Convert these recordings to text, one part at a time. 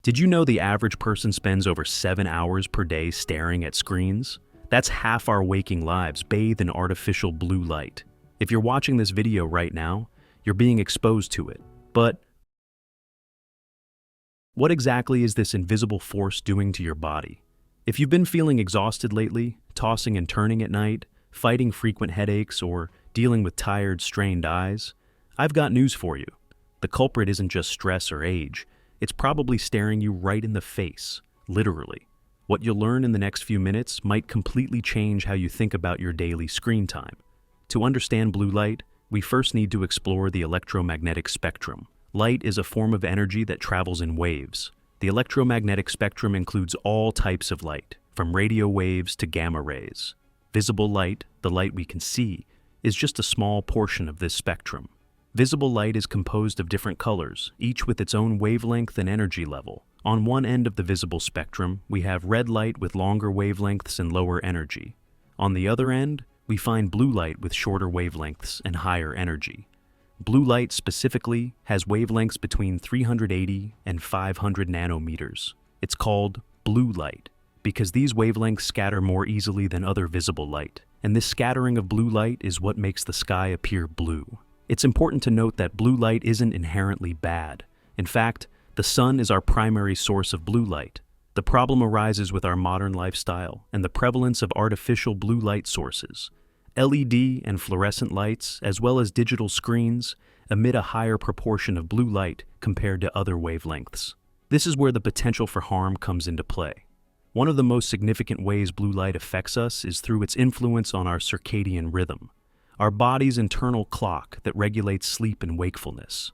Did you know the average person spends over 7 hours per day staring at screens? That's half our waking lives bathed in artificial blue light. If you're watching this video right now, you're being exposed to it. But what exactly is this invisible force doing to your body? If you've been feeling exhausted lately, tossing and turning at night, fighting frequent headaches, or dealing with tired, strained eyes, I've got news for you. The culprit isn't just stress or age. It's probably staring you right in the face, literally. What you'll learn in the next few minutes might completely change how you think about your daily screen time. To understand blue light, we first need to explore the electromagnetic spectrum. Light is a form of energy that travels in waves. The electromagnetic spectrum includes all types of light, from radio waves to gamma rays. Visible light, the light we can see, is just a small portion of this spectrum. Visible light is composed of different colors, each with its own wavelength and energy level. On one end of the visible spectrum, we have red light with longer wavelengths and lower energy. On the other end, we find blue light with shorter wavelengths and higher energy. Blue light specifically has wavelengths between 380 and 500 nanometers. It's called blue light because these wavelengths scatter more easily than other visible light, and this scattering of blue light is what makes the sky appear blue. It's important to note that blue light isn't inherently bad. In fact, the sun is our primary source of blue light. The problem arises with our modern lifestyle and the prevalence of artificial blue light sources. LED and fluorescent lights, as well as digital screens, emit a higher proportion of blue light compared to other wavelengths. This is where the potential for harm comes into play. One of the most significant ways blue light affects us is through its influence on our circadian rhythm, our body's internal clock that regulates sleep and wakefulness.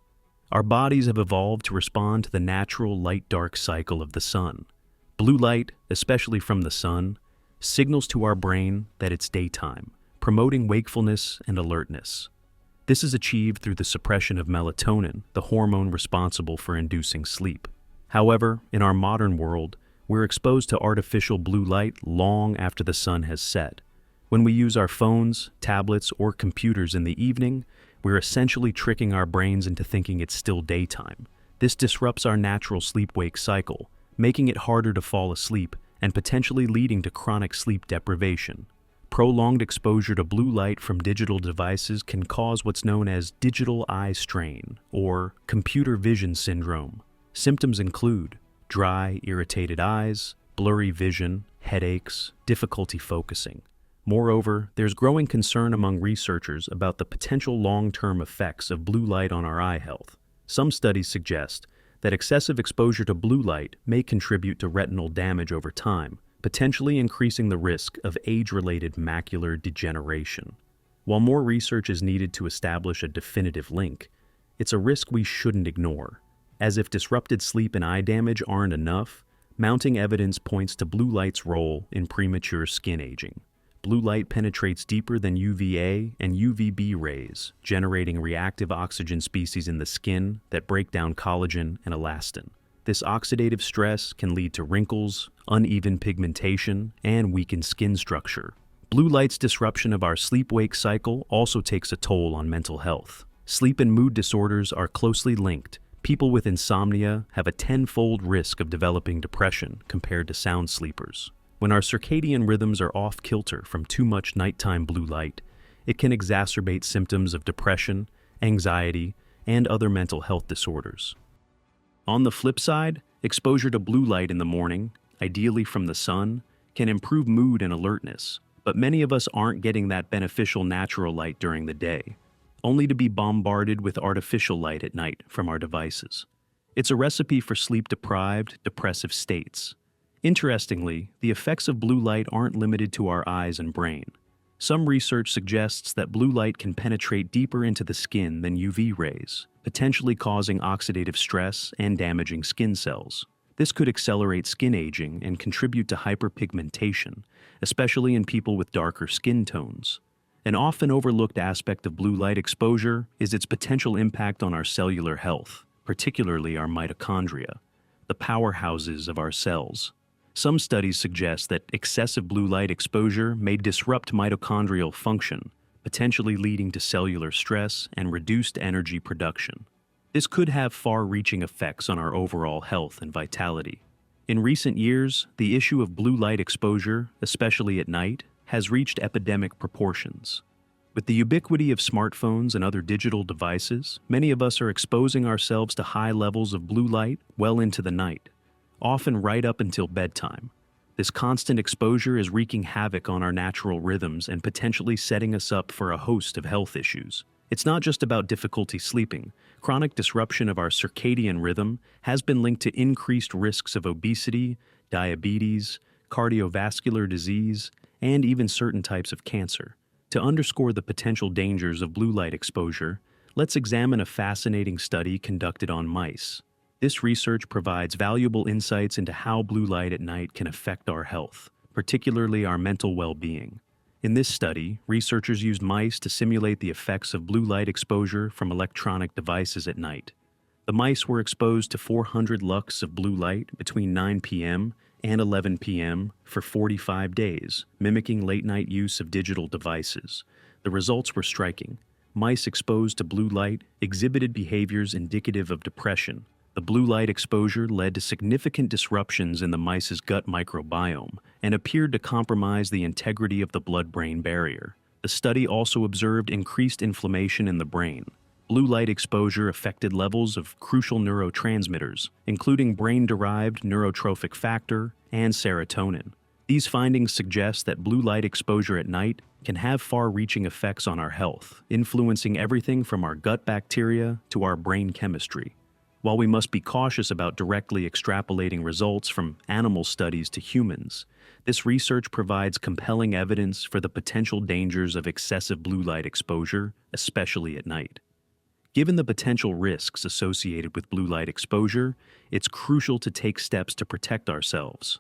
Our bodies have evolved to respond to the natural light-dark cycle of the sun. Blue light, especially from the sun, signals to our brain that it's daytime, promoting wakefulness and alertness. This is achieved through the suppression of melatonin, the hormone responsible for inducing sleep. However, in our modern world, we're exposed to artificial blue light long after the sun has set. When we use our phones, tablets, or computers in the evening, we're essentially tricking our brains into thinking it's still daytime. This disrupts our natural sleep-wake cycle, making it harder to fall asleep and potentially leading to chronic sleep deprivation. Prolonged exposure to blue light from digital devices can cause what's known as digital eye strain, or computer vision syndrome. Symptoms include dry, irritated eyes, blurry vision, headaches, difficulty focusing. Moreover, there's growing concern among researchers about the potential long-term effects of blue light on our eye health. Some studies suggest that excessive exposure to blue light may contribute to retinal damage over time, potentially increasing the risk of age-related macular degeneration. While more research is needed to establish a definitive link, it's a risk we shouldn't ignore. As if disrupted sleep and eye damage aren't enough, mounting evidence points to blue light's role in premature skin aging. Blue light penetrates deeper than UVA and UVB rays, generating reactive oxygen species in the skin that break down collagen and elastin. This oxidative stress can lead to wrinkles, uneven pigmentation, and weakened skin structure. Blue light's disruption of our sleep-wake cycle also takes a toll on mental health. Sleep and mood disorders are closely linked. People with insomnia have a tenfold risk of developing depression compared to sound sleepers. When our circadian rhythms are off-kilter from too much nighttime blue light, it can exacerbate symptoms of depression, anxiety, and other mental health disorders. On the flip side, exposure to blue light in the morning, ideally from the sun, can improve mood and alertness, but many of us aren't getting that beneficial natural light during the day, only to be bombarded with artificial light at night from our devices. It's a recipe for sleep-deprived, depressive states. Interestingly, the effects of blue light aren't limited to our eyes and brain. Some research suggests that blue light can penetrate deeper into the skin than UV rays, potentially causing oxidative stress and damaging skin cells. This could accelerate skin aging and contribute to hyperpigmentation, especially in people with darker skin tones. An often overlooked aspect of blue light exposure is its potential impact on our cellular health, particularly our mitochondria, the powerhouses of our cells. Some studies suggest that excessive blue light exposure may disrupt mitochondrial function, potentially leading to cellular stress and reduced energy production. This could have far-reaching effects on our overall health and vitality. In recent years, the issue of blue light exposure, especially at night, has reached epidemic proportions. With the ubiquity of smartphones and other digital devices, many of us are exposing ourselves to high levels of blue light well into the night, often right up until bedtime. This constant exposure is wreaking havoc on our natural rhythms and potentially setting us up for a host of health issues. It's not just about difficulty sleeping. Chronic disruption of our circadian rhythm has been linked to increased risks of obesity, diabetes, cardiovascular disease, and even certain types of cancer. To underscore the potential dangers of blue light exposure, let's examine a fascinating study conducted on mice. This research provides valuable insights into how blue light at night can affect our health, particularly our mental well-being. In this study, researchers used mice to simulate the effects of blue light exposure from electronic devices at night. The mice were exposed to 400 lux of blue light between 9 p.m. and 11 p.m. for 45 days, mimicking late-night use of digital devices. The results were striking. Mice exposed to blue light exhibited behaviors indicative of depression. The blue light exposure led to significant disruptions in the mice's gut microbiome and appeared to compromise the integrity of the blood-brain barrier. The study also observed increased inflammation in the brain. Blue light exposure affected levels of crucial neurotransmitters, including brain-derived neurotrophic factor and serotonin. These findings suggest that blue light exposure at night can have far-reaching effects on our health, influencing everything from our gut bacteria to our brain chemistry. While we must be cautious about directly extrapolating results from animal studies to humans, this research provides compelling evidence for the potential dangers of excessive blue light exposure, especially at night. Given the potential risks associated with blue light exposure, it's crucial to take steps to protect ourselves.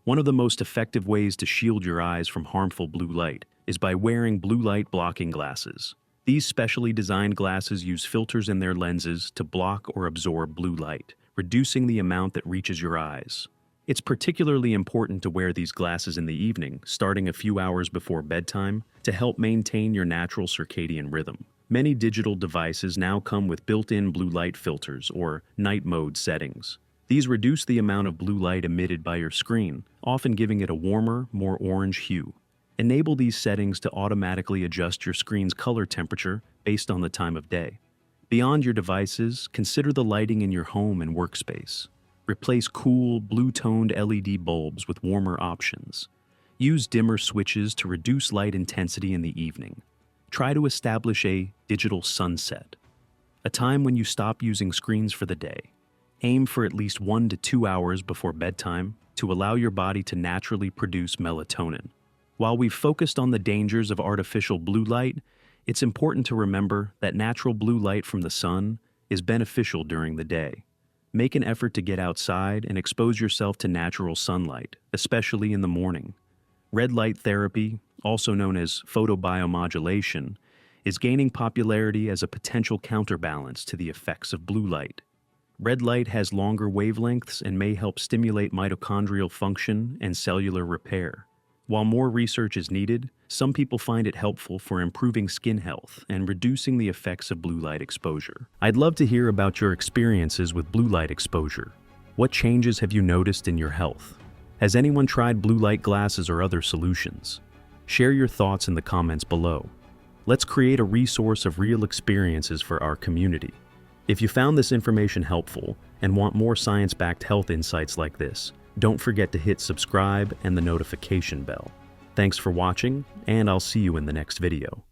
One of the most effective ways to shield your eyes from harmful blue light is by wearing blue light blocking glasses. These specially designed glasses use filters in their lenses to block or absorb blue light, reducing the amount that reaches your eyes. It's particularly important to wear these glasses in the evening, starting a few hours before bedtime, to help maintain your natural circadian rhythm. Many digital devices now come with built-in blue light filters or night mode settings. These reduce the amount of blue light emitted by your screen, often giving it a warmer, more orange hue. Enable these settings to automatically adjust your screen's color temperature based on the time of day. Beyond your devices, consider the lighting in your home and workspace. Replace cool, blue-toned LED bulbs with warmer options. Use dimmer switches to reduce light intensity in the evening. Try to establish a digital sunset, a time when you stop using screens for the day. Aim for at least 1 to 2 hours before bedtime to allow your body to naturally produce melatonin. While we've focused on the dangers of artificial blue light, it's important to remember that natural blue light from the sun is beneficial during the day. Make an effort to get outside and expose yourself to natural sunlight, especially in the morning. Red light therapy, also known as photobiomodulation, is gaining popularity as a potential counterbalance to the effects of blue light. Red light has longer wavelengths and may help stimulate mitochondrial function and cellular repair. While more research is needed, some people find it helpful for improving skin health and reducing the effects of blue light exposure. I'd love to hear about your experiences with blue light exposure. What changes have you noticed in your health? Has anyone tried blue light glasses or other solutions? Share your thoughts in the comments below. Let's create a resource of real experiences for our community. If you found this information helpful and want more science-backed health insights like this, don't forget to hit subscribe and the notification bell. Thanks for watching, and I'll see you in the next video.